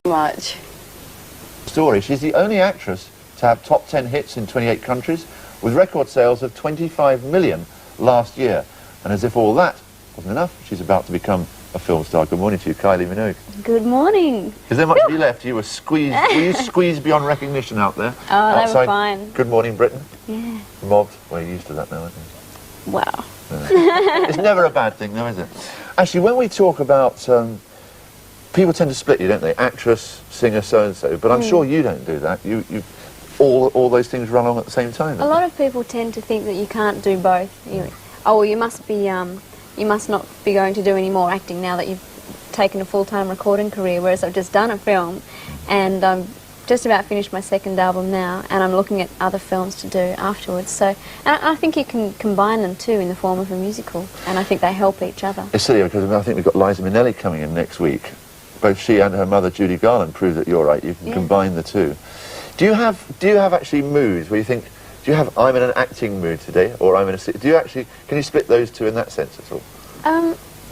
much. Story. She's the only actress to have top 10 hits in 28 countries, with record sales of 25 million last year. And as if all that wasn't enough, she's about to become a film star. Good morning to you, Kylie Minogue. Good morning. Is there much to be left? You were squeezed. Were you squeezed beyond recognition out there? Oh, outside? they were fine. Good morning, Britain. Yeah. Mobbed. Well, you're used to that now, aren't you? Wow. It's never a bad thing, though, is it? Actually, when we talk about... people tend to split you, don't they? Actress, singer, so-and-so. But I'm sure you don't do that. All those things run on at the same time. A lot of people tend to think that you can't do both. Oh, well, you must not be going to do any more acting now that you've taken a full-time recording career, whereas I've just done a film, and I'm just about finished my second album now, and I'm looking at other films to do afterwards. So, and I think you can combine them too in the form of a musical, and I think they help each other. It's silly because I think we've got Liza Minnelli coming in next week. Both she and her mother, Judy Garland, prove that you're right. You can combine the two. Do you have actually moods where you think, do you have, I'm in an acting mood today, or I'm in a... Do you actually, can you split those two in that sense at all?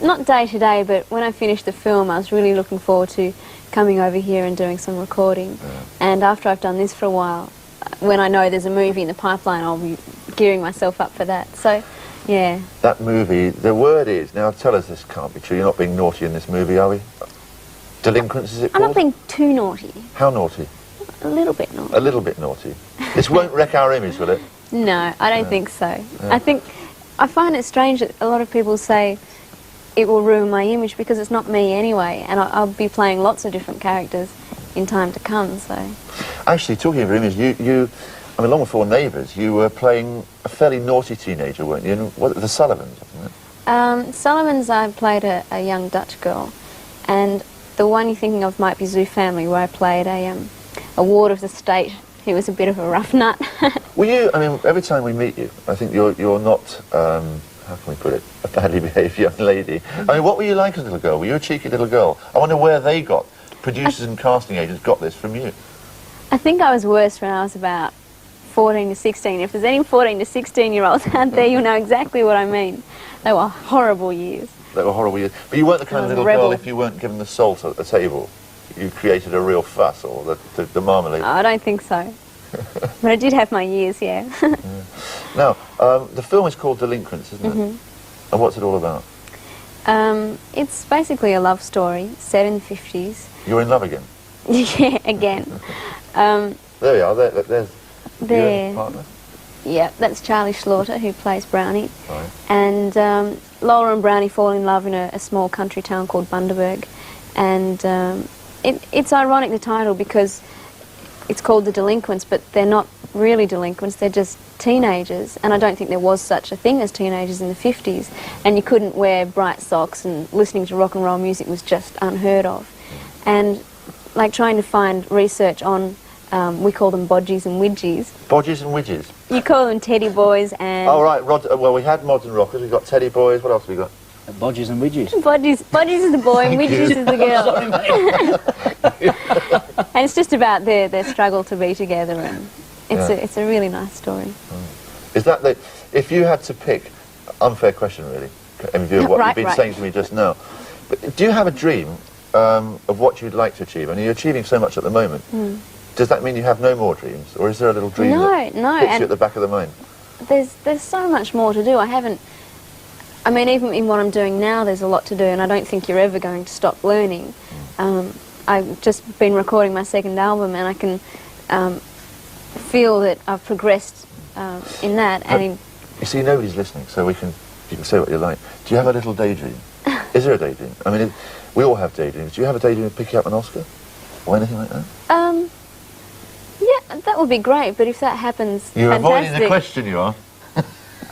Not day to day, but when I finished the film, I was really looking forward to coming over here and doing some recording. Yeah. And after I've done this for a while, when I know there's a movie in the pipeline, I'll be gearing myself up for that. So, yeah. That movie, the word is, now tell us this can't be true, you're not being naughty in this movie, are we? Delinquents, is it called? I'm not being too naughty. How naughty? A little bit naughty. A little bit naughty. This won't wreck our image, will it? No, I don't think so. Yeah. I find it strange that a lot of people say it will ruin my image because it's not me anyway, and I'll be playing lots of different characters in time to come, so... Actually, talking of your image, I mean, long before Neighbours, you were playing a fairly naughty teenager, weren't you? The Sullivans, wasn't it? Sullivans, I played a young Dutch girl, and the one you're thinking of might be Zoo Family, where I played a ward of the state who was a bit of a rough nut. Were you, I mean, every time we meet you, I think you're not, how can we put it, a badly behaved young lady. I mean, what were you like as a little girl? Were you a cheeky little girl? I wonder where they got, producers and casting agents got this from you. I think I was worse when I was about 14 to 16. If there's any 14 to 16-year-olds out there, you'll know exactly what I mean. They were horrible years. They were horrible years. But you weren't the kind of little girl, if you weren't given the salt at the table, you created a real fuss, or the marmalade. I don't think so. But I did have my years, yeah. Now, the film is called Delinquents, isn't it? And what's it all about? It's basically a love story, set in the 50s. You're in love again? Yeah, again. There we are, there's your partner? Yeah, that's Charlie Slaughter, who plays Brownie. Right. And Lola and Brownie fall in love in a small country town called Bundaberg. And it's ironic, the title, because it's called The Delinquents, but they're not really delinquents, they're just teenagers. And I don't think there was such a thing as teenagers in the 50s. And you couldn't wear bright socks, and listening to rock and roll music was just unheard of. And like trying to find research on, we call them bodgies and widgies. Bodgies and widgies? You call them teddy boys and... Oh, right. Well, we had mods and rockers, we've got teddy boys, what else have we got? Bodgies and widgies. Bodgies is the boy and widgies is the girl. Sorry, mate. And it's just about their struggle to be together, and it's a really nice story. Is that if you had to pick, unfair question really, in view of what you've been saying to me just now, but do you have a dream of what you'd like to achieve? And you're achieving so much at the moment. Does that mean you have no more dreams, or is there a little dream that hits you at the back of the mind? There's so much more to do. I mean, even in what I'm doing now, there's a lot to do, and I don't think you're ever going to stop learning. I've just been recording my second album, and I can feel that I've progressed in that. And you see, nobody's listening, so you can say what you like. Do you have a little daydream? Is there a daydream? I mean, we all have daydreams. Do you have a daydream of picking up an Oscar, or anything like that? Yeah, that would be great, but if that happens, you're fantastic. avoiding the question, you are.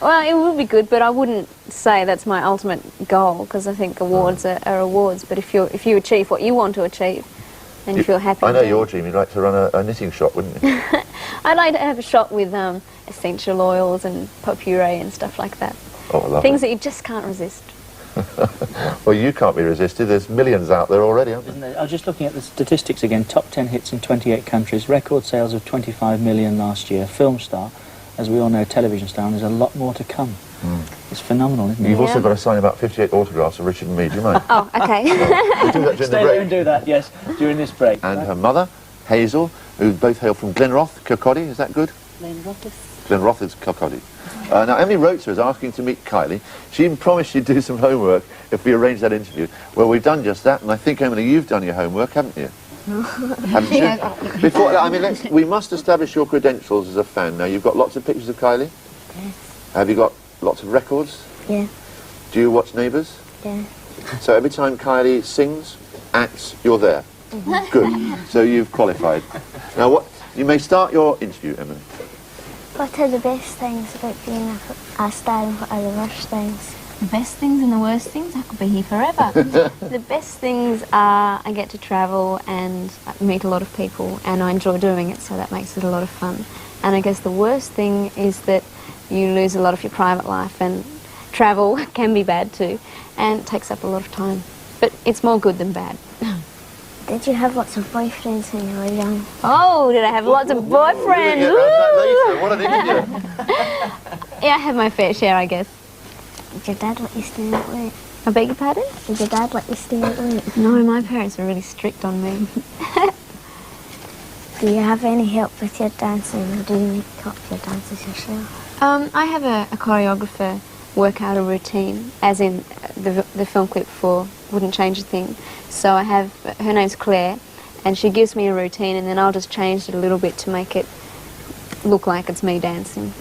Well, it would be good, but I wouldn't say that's my ultimate goal, because I think awards are awards. But if you achieve what you want to achieve, and you feel happy. I know your dream. You'd like to run a knitting shop, wouldn't you? I'd like to have a shop with essential oils and potpourri and stuff like that. Oh, lovely. Things that you just can't resist. Well, you can't be resisted. There's millions out there already, aren't there? Isn't there? I was just looking at the statistics again. Top 10 hits in 28 countries. Record sales of 25 million last year. Film star. As we all know, television star, and there's a lot more to come. It's phenomenal, isn't it? You've also got to sign about 58 autographs of Richard and me, do you mind? Oh, okay. We'll do that during Stay the there break. and do that, yes, during this break. And her mother, Hazel, who both hail from Glenroth, Kirkcaldy, is that good? Glenroth is Kirkcaldy. Now, Emily wrote to us asking to meet Kylie. She even promised she'd do some homework if we arranged that interview. Well, we've done just that, and I think, Emily, you've done your homework, haven't you? No. Haven't you? Before, I mean, we must establish your credentials as a fan. Now, you've got lots of pictures of Kylie? Yes. Have you got lots of records? Yeah. Do you watch Neighbours? Yeah. So every time Kylie sings, acts, you're there? Good. So you've qualified. Now, you may start your interview, Emily. What are the best things about being a star and what are the worst things? The best things and the worst things? I could be here forever. The best things are I get to travel and meet a lot of people, and I enjoy doing it, so that makes it a lot of fun. And I guess the worst thing is that you lose a lot of your private life, and travel can be bad too, and it takes up a lot of time. But it's more good than bad. Did you have lots of boyfriends when you were young? Oh, did I have lots of boyfriends? What an interview. Yeah, I had my fair share, I guess. Did your dad let you stay out late? I beg your pardon? Did your dad let you stay out late? No, my parents were really strict on me. Do you have any help with your dancing, or do you make up your dances yourself? I have a choreographer work out a routine, as in the film clip for Wouldn't Change a Thing. So I have, her name's Claire, and she gives me a routine, and then I'll just change it a little bit to make it look like it's me dancing.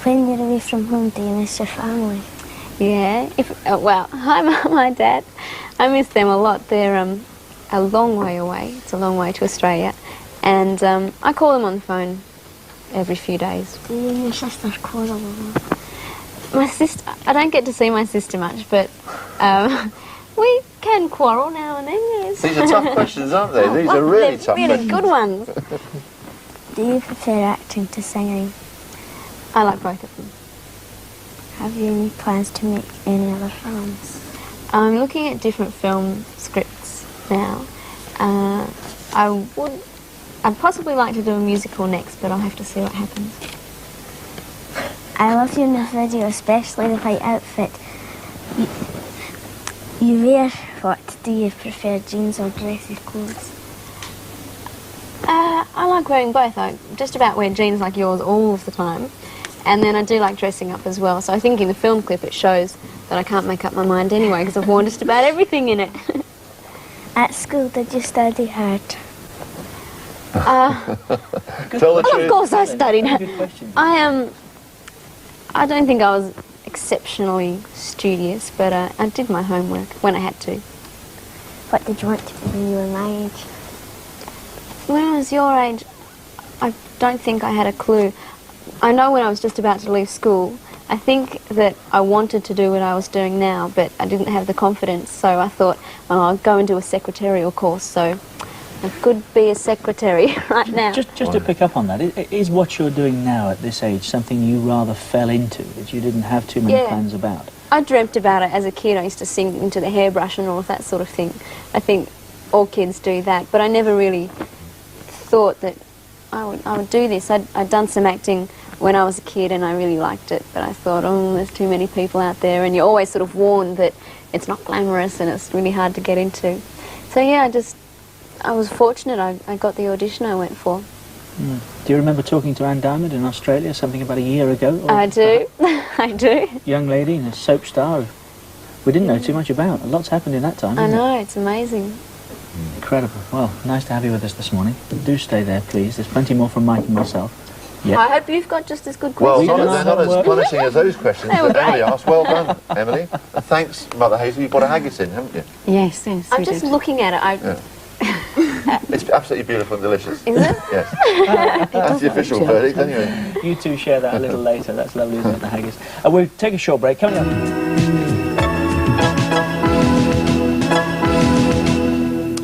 When you're away from home, do you miss your family? Yeah, well, hi Mum, hi Dad. I miss them a lot. They're a long way away. It's a long way to Australia. And I call them on the phone every few days. Do you and your sister quarrel a lot? My sister, I don't get to see my sister much, but we can quarrel now and then, yes. These are tough questions, aren't they? These are really tough really questions. good ones. Do you prefer acting to singing? I like both of them. Have you any plans to make any other films? I'm looking at different film scripts now. I'd possibly like to do a musical next, but I'll have to see what happens. I love you in the video, especially the white outfit. You wear what? Do you prefer jeans or dressy clothes? I like wearing both. I just about wear jeans like yours all of the time. And then I do like dressing up as well. So I think in the film clip it shows that I can't make up my mind anyway because I've worn just about everything in it. At school, did you study hard? Tell the truth. Of course I studied. Good question. I don't think I was exceptionally studious, but I did my homework when I had to. What did you want to be when you were my age? When I was your age, I don't think I had a clue. I know when I was just about to leave school, I think that I wanted to do what I was doing now, but I didn't have the confidence, so I thought, well, I'll go and do a secretarial course, so I could be a secretary right now. Just to pick up on that, is what you're doing now at this age something you rather fell into, that you didn't have too many plans about? I dreamt about it as a kid. I used to sing into the hairbrush and all of that sort of thing. I think all kids do that, but I never really thought that I would do this. I'd done some acting when I was a kid and I really liked it, but I thought, oh, there's too many people out there, and you're always sort of warned that it's not glamorous and it's really hard to get into. So yeah, I was fortunate. I got the audition I went for. Mm. Do you remember talking to Anne Diamond in Australia something about a year ago? I do. I do. Young lady and a soap star we didn't know too much about. A lot's happened in that time, I hasn't know, it's amazing. Incredible. Well, nice to have you with us this morning. Do stay there, please. There's plenty more from Mike and myself. Yeah. I hope you've got just as good Well, questions. they're not as punishing as those questions They were that Emily great. asked. Well done, Emily. And thanks, Mother Hazel. You've got a haggis in, haven't you? Yes, yes. I'm we just did. looking at it. It's absolutely beautiful and delicious. Is it? Yes. That's the official verdict, anyway. You two share that a little later. That's lovely, isn't it, the haggis? We'll take a short break. Coming up.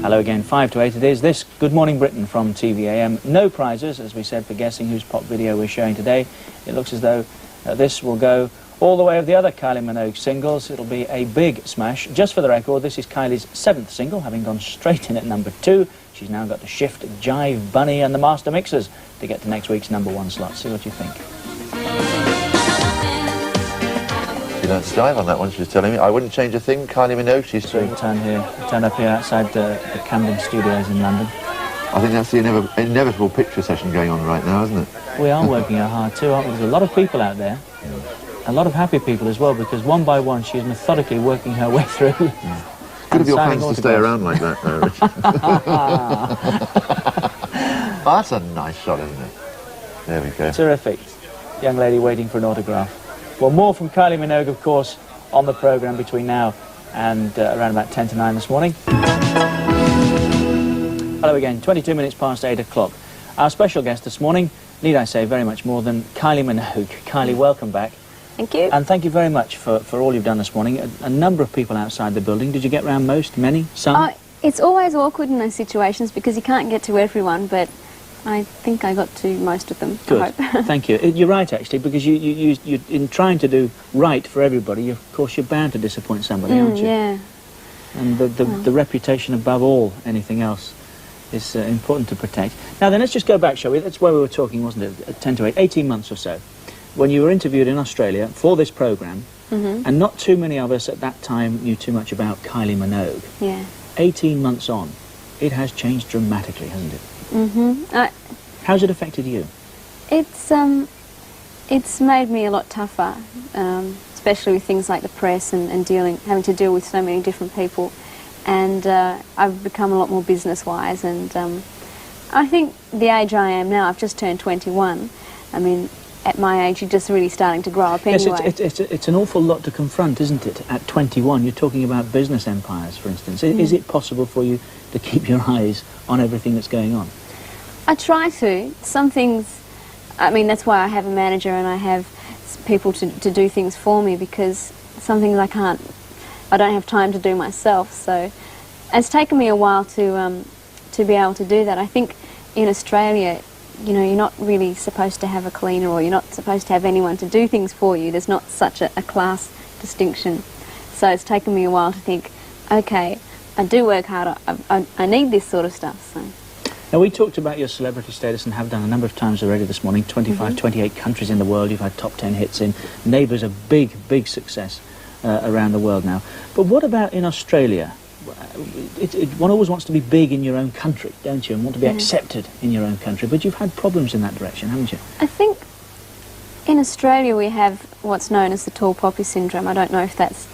Hello again, 5 to 8 it is. This Good Morning Britain from TVAM. No prizes, as we said, for guessing whose pop video we're showing today. It looks as though this will go all the way of the other Kylie Minogue singles. It'll be a big smash. Just for the record, this is Kylie's 7th single, having gone straight in at number 2. She's now got to shift Jive Bunny and the Master Mixers to get to next week's number 1 slot. See what you think. you learned to drive on that one, she was telling me. I wouldn't change a thing. Kylie Minogue, she's... So turn up here outside the Camden Studios in London. I think that's the inevitable picture session going on right now, isn't it? We are working out hard too, aren't we? There's a lot of people out there. A lot of happy people as well, because one by one she's methodically working her way through. Good of your fans to stay around like that, though, Richard. Oh, that's a nice shot, isn't it? There we go. Terrific. Young lady waiting for an autograph. Well, more from Kylie Minogue, of course, on the programme between now and around about 10 to 9 this morning. Hello again, 22 minutes past 8 o'clock. Our special guest this morning, need I say very much more than Kylie Minogue. Kylie, welcome back. Thank you. And thank you very much for all you've done this morning. A number of people outside the building. Did you get round most? Many? Some? It's always awkward in those situations because you can't get to everyone, but I think I got to most of them. Good. I hope. Thank you. You're right, actually, because you in trying to do right for everybody, of course, you're bound to disappoint somebody, aren't you? Yeah. And the reputation above all anything else is important to protect. Now then, let's just go back, shall we? That's where we were talking, wasn't it? 10 to 8, 18 months or so, when you were interviewed in Australia for this programme, and not too many of us at that time knew too much about Kylie Minogue. Yeah. 18 months on, it has changed dramatically, hasn't it? How's it affected you? It's made me a lot tougher, especially with things like the press and having to deal with so many different people. And I've become a lot more business-wise, and I think the age I am now, I've just turned 21. I mean, at my age, you're just really starting to grow up anyway. Yes, it's an awful lot to confront, isn't it? At 21, you're talking about business empires, for instance. Is it possible for you to keep your eyes on everything that's going on? I try to. Some things, I mean, that's why I have a manager and I have people to do things for me, because some things I don't have time to do myself. So it's taken me a while to be able to do that. I think in Australia, you know, you're not really supposed to have a cleaner, or you're not supposed to have anyone to do things for you. There's not such a class distinction. So it's taken me a while to think, okay, I do work hard, I need this sort of stuff. So. Now, we talked about your celebrity status and have done a number of times already this morning. 25, 28 countries in the world. You've had top 10 hits in. Neighbours, a big, big success around the world now. But what about in Australia? One always wants to be big in your own country, don't you, and want to be accepted in your own country. But you've had problems in that direction, haven't you? I think in Australia we have what's known as the tall poppy syndrome. I don't know if that's,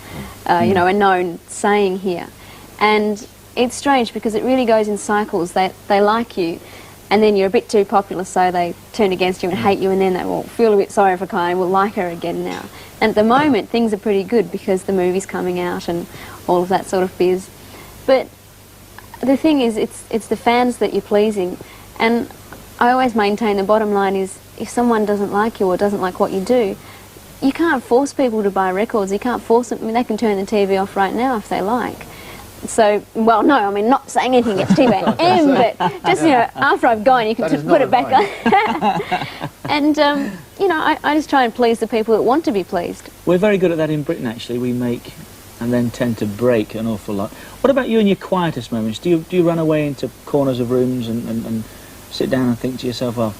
you know, a known saying here. And it's strange because it really goes in cycles. They like you, and then you're a bit too popular, so they turn against you and hate you, and then they will feel a bit sorry for Kylie, will like her again now. And at the moment, things are pretty good because the movie's coming out and all of that sort of biz. But the thing is, it's the fans that you're pleasing, and I always maintain the bottom line is, if someone doesn't like you or doesn't like what you do, you can't force people to buy records. You can't force them. I mean, they can turn the TV off right now if they like. So, well, no, I mean, not saying anything against TVM, but just, you know, after I've gone, you can put it back on. And, you know, I just try and please the people that want to be pleased. We're very good at that in Britain, actually. We make and then tend to break an awful lot. What about you in your quietest moments? Do you run away into corners of rooms and sit down and think to yourself, well,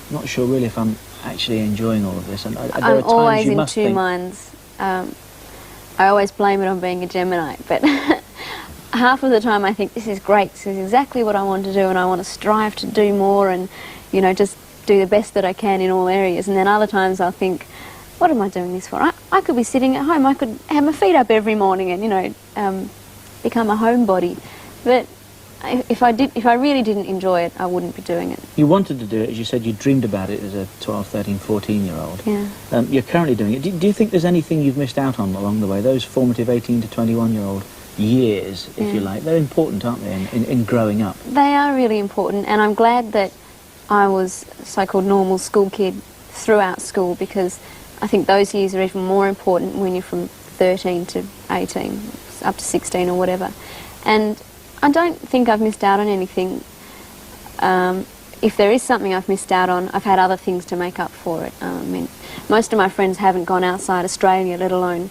I'm not sure really if I'm actually enjoying all of this? And I'm always in two minds. I always blame it on being a Gemini, but half of the time I think this is great, this is exactly what I want to do, and I want to strive to do more and, you know, just do the best that I can in all areas. And then other times I'll think, what am I doing this for? I could be sitting at home, I could have my feet up every morning and, you know, become a homebody. But if I really didn't enjoy it, I wouldn't be doing it. You wanted to do it, as you said, you dreamed about it as a 12, 13, 14-year-old. Yeah. You're currently doing it. Do you think there's anything you've missed out on along the way? Those formative 18 to 21-year-old years, if you like, they're important, aren't they, in growing up? They are really important, and I'm glad that I was a so-called normal school kid throughout school, because I think those years are even more important when you're from 13 to 18, up to 16 or whatever. And I don't think I've missed out on anything. If there is something I've missed out on, I've had other things to make up for it. I mean, most of my friends haven't gone outside Australia, let alone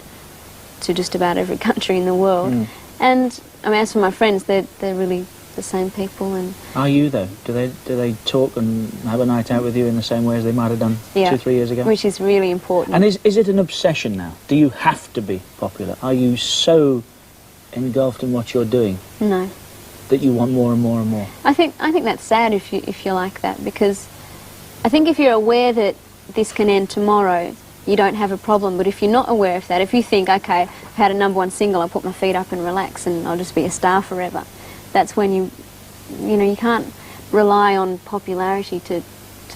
to just about every country in the world. And I mean, as for my friends, they're really the same people. And are you though? Do they talk and have a night out with you in the same way as they might have done 2-3 years ago? Which is really important. And is it an obsession now? Do you have to be popular? Are you so engulfed in what you're doing? No. That you want more and more and more? I think that's sad if you're like that, because I think if you're aware that this can end tomorrow, you don't have a problem. But if you're not aware of that, if you think, okay, I've had a #1 single, I'll put my feet up and relax and I'll just be a star forever, that's when you can't rely on popularity to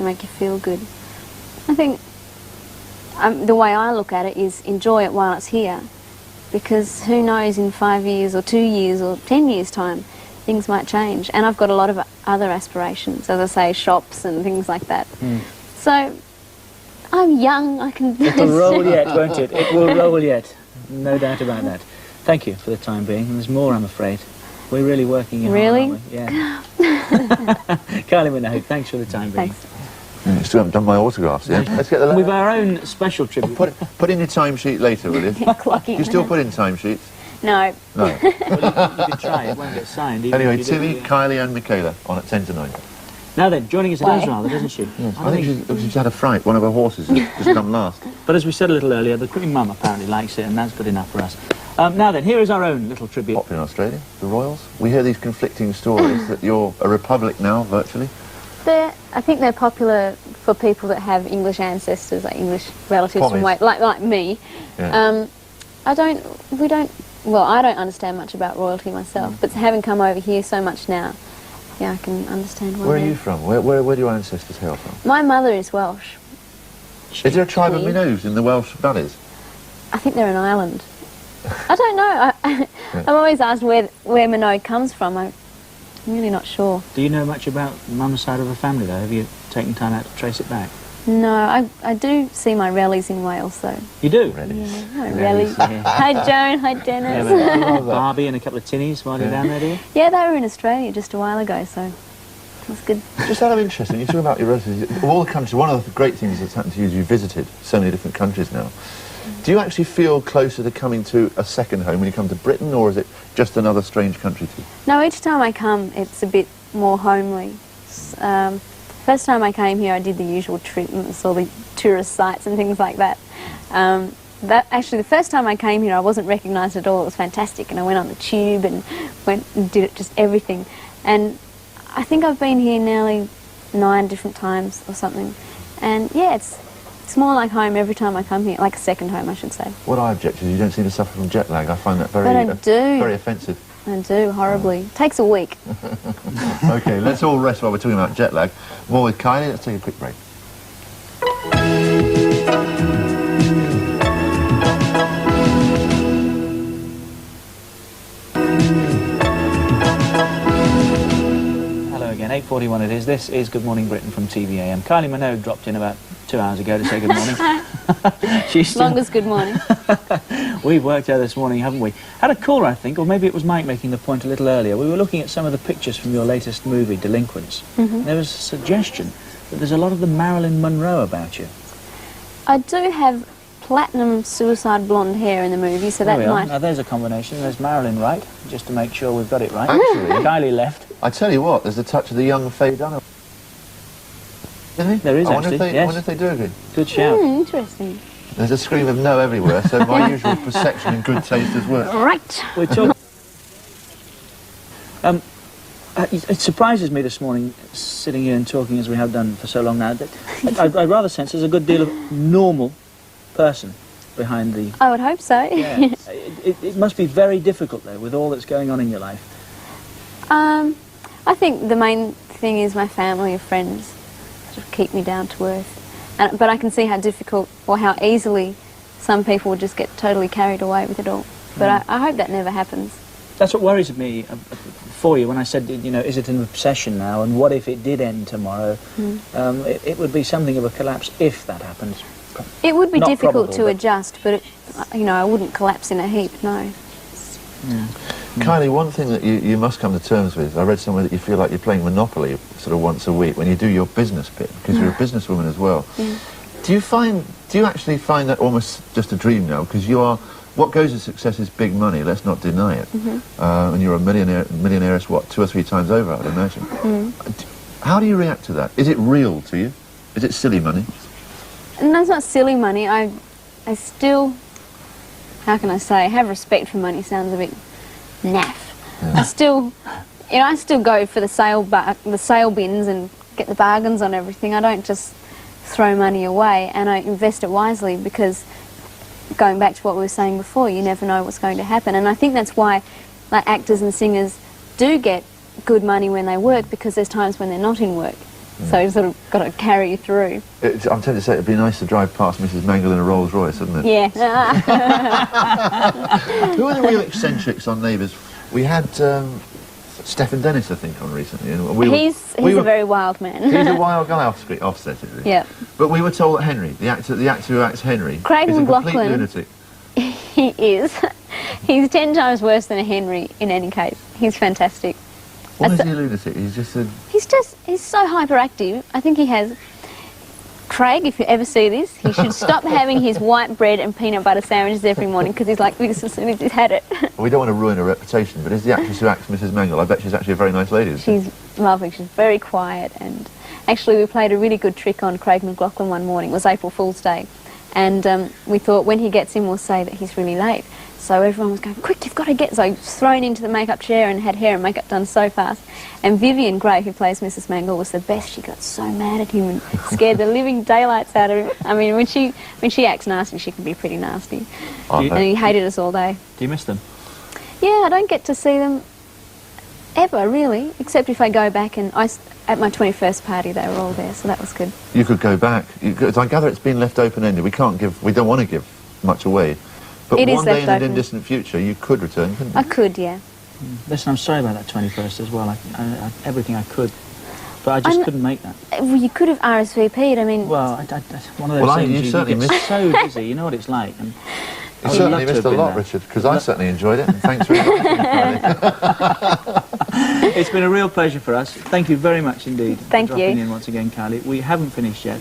make you feel good. I think the way I look at it is enjoy it while it's here, because who knows, in 5 years or 2 years or 10 years' time, things might change. And I've got a lot of other aspirations, as I say, shops and things like that. So I'm young, I can... It'll roll yet, won't it? It will roll yet. No doubt about that. Thank you for the time being. And there's more, I'm afraid. We're really working hard, really? aren't we? Yeah. Kylie Minogue, thanks for the time being. Thanks. You still haven't done my autographs yet. Let's get the letter. With our own special tribute. Put in your timesheet later, will you? Clocking. You still put in timesheets? No. No. Well, you could try, it won't get signed. Even Anyway, if you Tilly, do, Kylie and Michaela on at 10 to 9. Now then, joining us, it does rather, doesn't she? Yes. I think she's had a fright. One of her horses has just come last. But as we said a little earlier, the Queen Mum apparently likes it, and that's good enough for us. Now then, here is our own little tribute. Popular in Australia, the Royals. We hear these conflicting stories that you're a republic now, virtually. I think they're popular for people that have English ancestors, like English relatives Pommies. from way, like me. Yeah. I don't understand much about royalty myself, but having come over here so much now, yeah, I can understand why. Where are you from? Where do your ancestors hail from? My mother is Welsh. Is there a tribe of Minogues in the Welsh valleys? I think they're an island. I don't know. I'm always asked where Minogue comes from. I'm really not sure. Do you know much about Mum's side of the family, though? Have you taken time out to trace it back? No, I do see my rellies in Wales, though. You do? Yeah, hi, rellies. Hi, Joan. Hi, Dennis. Yeah, Barbie and a couple of tinnies while you're down there, do you? Yeah, they were in Australia just a while ago, so that's good. Just out of interest, when you talk about your relatives, of all the countries, one of the great things that's happened to you is you've visited so many different countries now. Do you actually feel closer to coming to a second home when you come to Britain, or is it just another strange country to you? No, each time I come, it's a bit more homely. First time I came here, I did the usual treatment, saw the tourist sites and things like that. Actually, the first time I came here, I wasn't recognised at all. It was fantastic, and I went on the tube and went and did just everything. And I think I've been here nearly 9 different times or something. And yeah, it's more like home every time I come here, like a second home, I should say. What I object is you don't seem to suffer from jet lag. I find that very, But I do. very offensive. I do, horribly. Takes a week. Okay, let's all rest while we're talking about jet lag. More with Kylie. Let's take a quick break. Hello again, 8:41 it is. This is Good Morning Britain from TVAM. Kylie Minogue dropped in about 2 hours ago to say good morning. She's still... Longest good morning. We've worked out this morning, haven't we? Had a caller, I think, or maybe it was Mike making the point a little earlier. We were looking at some of the pictures from your latest movie, Delinquents. There was a suggestion that there's a lot of the Marilyn Monroe about you. I do have platinum suicide blonde hair in the movie, so that might... Now there's a combination. There's Marilyn right, just to make sure we've got it right. Actually... Kylie left. I tell you what, there's a touch of the young Faye Dunham. Isn't There is, I wonder actually, I yes. wonder if they do agree. Good shout. Interesting. There's a scream of no everywhere, so my usual perception and good taste has worked. Right. We're talking... it surprises me this morning, sitting here and talking as we have done for so long now, that I rather sense there's a good deal of normal person behind the... I would hope so. Yeah. It must be very difficult, though, with all that's going on in your life. I think the main thing is my family or friends sort of keep me down to earth. But I can see how difficult or how easily some people would just get totally carried away with it all. But I hope that never happens. That's what worries me for you when I said, you know, is it an obsession now, and what if it did end tomorrow? It would be something of a collapse if that happens. It would be Not difficult probable, to but- adjust, but, you know, I wouldn't collapse in a heap, no. Kylie, one thing that you must come to terms with, I read somewhere that you feel like you're playing Monopoly sort of once a week when you do your business bit, because you're a businesswoman as well. Do you actually find that almost just a dream now, because you are what goes with success is big money, let's not deny it. And you're a millionaire, what, 2 or 3 times over, I'd imagine. How do you react to that? Is it real to you? Is it silly money? No, it's not silly money. I still, how can I say, have respect for money. Sounds a bit naff. I still, you know, I still go for the sale bins and get the bargains on everything. I don't just throw money away, and I invest it wisely, because going back to what we were saying before, you never know what's going to happen. And I think that's why, like, actors and singers do get good money when they work, because there's times when they're not in work. So you've sort of got to carry you through. I'm tempted to say it'd be nice to drive past Mrs. Mangle in a Rolls Royce, wouldn't it? Yeah. Who are the real eccentrics on Neighbours? We had Stephen Dennis, I think, on recently. And he's a very wild man. He's a wild guy, offset, isn't he? Yeah. But we were told that Henry, the actor who acts Henry, Craig is a complete McLachlan, lunatic. He is. He's 10 times worse than a Henry in any case. He's fantastic. Why is he a lunatic? He's just a... He's so hyperactive. I think he has... Craig, if you ever see this, he should stop having his white bread and peanut butter sandwiches every morning, because he's like this as soon as he's had it. Well, we don't want to ruin her reputation, but is the actress who acts Mrs. Mangle, I bet she's actually a very nice lady, isn't she? She's lovely. She's very quiet, and actually we played a really good trick on Craig McLachlan one morning. It was April Fool's Day, and we thought when he gets in we'll say that he's really late. So everyone was going, quick, you've got to get... So I was thrown into the makeup chair and had hair and makeup done so fast. And Vivian Gray, who plays Mrs. Mangle, was the best. She got so mad at him and scared the living daylights out of him. I mean, when she acts nasty, she can be pretty nasty. And he hated us all day. Do you miss them? Yeah, I don't get to see them ever, really, except if I go back, and at my 21st party they were all there, so that was good. You could go back. I gather it's been left open-ended. We don't want to give much away. But one day in an indistant future, you could return, couldn't you? I could, yeah. Listen, I'm sorry about that 21st as well. I everything I could, but I just couldn't make that. Well, you could have RSVP'd, I mean... Well, one of those things, you certainly get missed... so busy, you know what it's like. And you certainly missed a lot, Richard, because I certainly enjoyed it, and thanks very much. It's been a real pleasure for us. Thank you very much indeed for dropping in once again, Kylie. We haven't finished yet.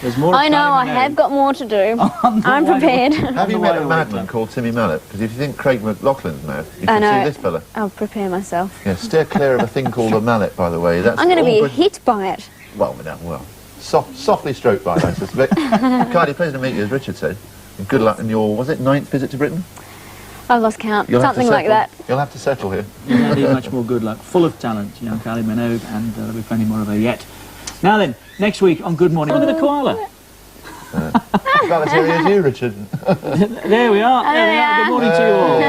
There's more. I know, I have got more to do. I'm prepared. Have you met a madman called Timmy Mallet? Because if you think Craig McLachlan's mad, you should see this fella. I'll prepare myself. Yeah, steer clear of a thing called a mallet, by the way. That's I'm going to be hit by it. Well, softly stroked by it, I suspect. Kylie, pleasure to meet you, as Richard said. And good luck in your, was it 9th visit to Britain? I've lost count. Something like that. You'll have to settle here. You don't need much more good luck. Full of talent, young Kylie Minogue, and there'll be plenty more of her yet. Now then, next week on Good Morning, look at the koala. About as hairy as you, Richard. There we are. Good morning to you all.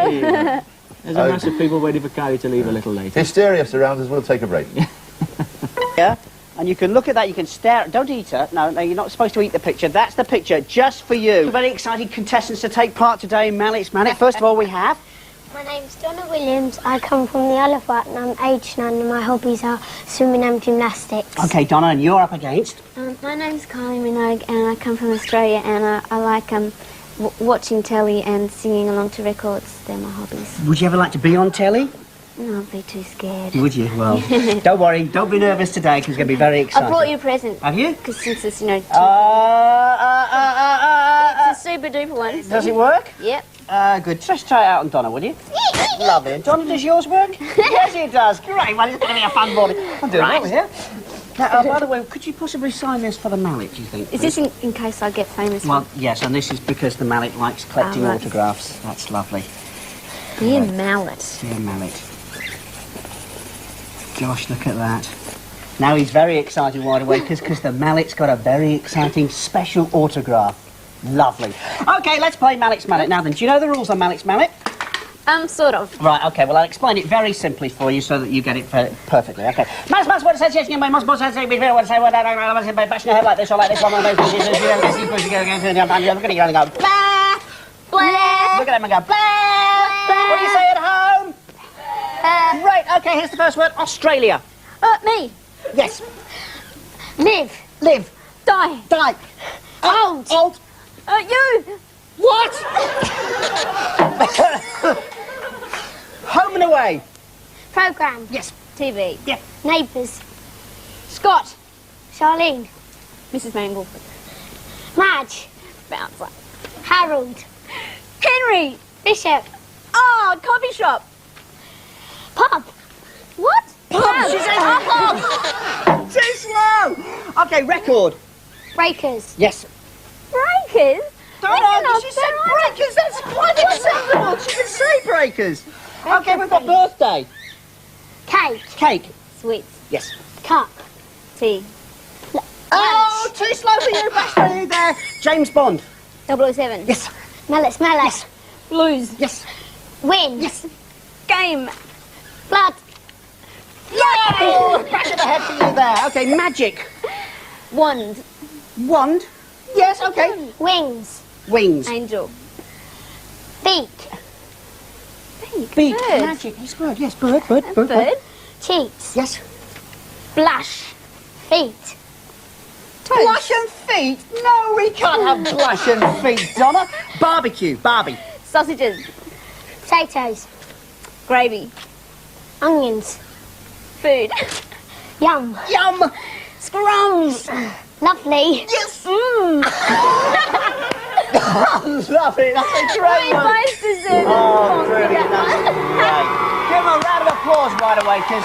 Hello. There's a mass of people waiting for Kylie to leave a little later. Hysteria surrounds us. We'll take a break. Yeah, and you can look at that, you can stare. Don't eat it. No, you're not supposed to eat the picture. That's the picture, just for you. Very exciting contestants to take part today in Mallet's Mallet. First of all, we have... My name's Donna Williams. I come from the Isle of Wight and I'm aged 9 and my hobbies are swimming and gymnastics. OK, Donna, and you're up against? My name's Kylie Minogue and I come from Australia, and I like watching telly and singing along to records. They're my hobbies. Would you ever like to be on telly? No, I'd be too scared. Would you? Well, don't worry, don't be nervous today because it's going to be very exciting. I brought you a present. Have you? Because since it's, you know... It's a super duper one. Does it work? Yep. Good. Just try it out on Donna, would you? Lovely. And Donna, does yours work? Yes, it does. Great. Well, it's going to be a fun morning. I'm doing it over here. Now, by the way, could you possibly sign this for the Mallet, do you think? Is this in case I get famous? Well, yes, and this is because the Mallet likes collecting autographs. That's lovely. Dear Mallet. Dear Mallet. Gosh, look at that. Now he's very excited wide awake because the Mallet's got a very exciting special autograph. Lovely. OK, let's play Mallet's Mallet. Now then, do you know the rules on Mallet's Mallet? Sort of. Right, OK, well, I'll explain it very simply for you so that you get it perfectly. OK. Mallet's what it says, yes, you must say, what it say, what I say, bash your head like this or like this, one of those, you're going to go, blah, blah. Look at him and go, blah. What do you say at home? Right, OK, here's the first word, Australia. Me. Yes. Live. Live. Die. Die. Old. Old. You. What? Home and away. Programme. Yes. TV. Yeah. Neighbours. Scott. Charlene. Mrs. Mangle. Madge. Bouncer. Harold. Henry. Bishop. Oh, coffee shop. Pub. What? Pub. She said pub. Too slow. Okay, record. Breakers. Yes. Breakers? Don't she said breakers. That's quite acceptable. She can say breakers. Okay, we've got birthday. Cake. Cake. Sweets. Yes. Cup. Tea. Oh, too slow for you. Back to you there. James Bond. 007. Yes. Mellis. Yes. Blues. Yes. Wind. Yes. Game. Blood. Yay! Back of the head for you there. Okay, magic. Wand. Wand. Yes, okay. Wings. Wings. Angel. Beak. Beak. Bird. Magic. Yes, bird. Yes, bird. Bird. Cheeks. Yes. Blush. Feet. Blush and feet? No, we can't have blush and feet, Donna. Barbecue. Barbie. Sausages. Potatoes. Gravy. Onions. Food. Yum. Yum. Scrums. Lovely. Yes. Mmm. Lovely. That's a great one. Both deserve Oh, a brilliant. That's great. Give them a round of applause, wide awakers.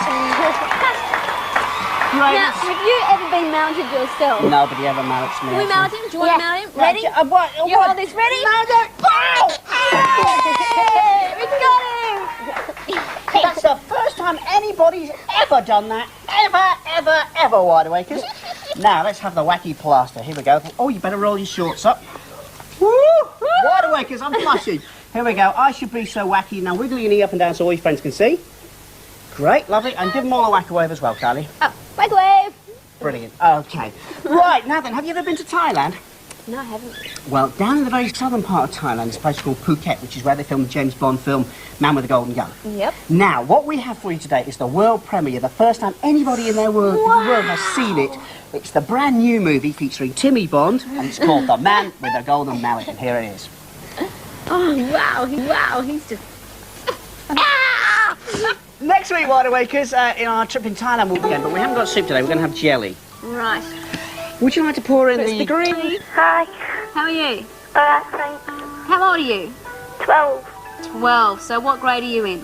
Great. Now, have you ever been mounted yourself? Nobody ever mounts me. Can we mount him? Do you want to mount him? Ready? What? You hold this. Ready? No, no. Pow! Yay! We got him! That's the first time anybody's ever done that. Ever, wide awakers. Now, let's have the wacky plaster. Here we go. Oh, you better roll your shorts up. Woo! Wide awakers, I'm blushing. Here we go. I should be so wacky. Now, wiggle your knee up and down so all your friends can see. Great, lovely. And give them all a whack wave as well, Kylie. Oh, wave. Brilliant. Okay. Right, now then, have you ever been to Thailand? No, I haven't. Well, down in the very southern part of Thailand is a place called Phuket, which is where they filmed the James Bond film Man with the Golden Gun. Yep. Now, what we have for you today is the world premiere, the first time anybody in the world has seen it. It's the brand new movie featuring Timmy Bond, and it's called The Man with the Golden Mallet, and here it is. Oh, wow. Wow, he's just... Next week, Wide Awakers, in our trip in Thailand we'll begin, but we haven't got soup today, we're going to have jelly. Right. Would you like to pour in It's the... the green. Hi. How are you? Alright, thanks. How old are you? 12. 12. So what grade are you in?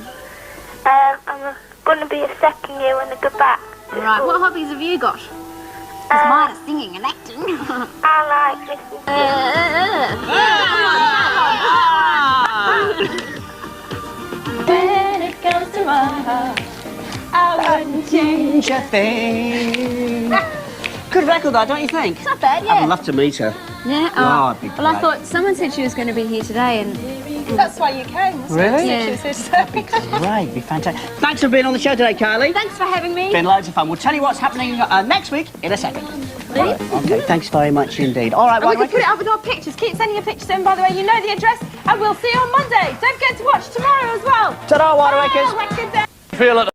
I'm going to be a second year when I go back. Right. What hobbies have you got? Because mine is singing and acting. I like listening to When it comes to my heart, I wouldn't change a thing. Good record, though, don't you think? It's not bad, yeah. I'd love to meet her. Yeah. Oh, it'd be well, I great. thought someone said she was going to be here today, and That's why you came, wasn't Really? it? Yeah. Great, be fantastic. Thanks for being on the show today, Kylie. thanks for having me. Been loads of fun. We'll tell you what's happening next week in a second. Right, okay, thanks very much indeed. All right, And we Wide can put it Awakers. up with our pictures. Keep sending your pictures in, by the way. You know the address, and we'll see you on Monday. Don't forget to watch tomorrow as well. Ta-da, Wide Awakers. Oh, wicked day. Feel it.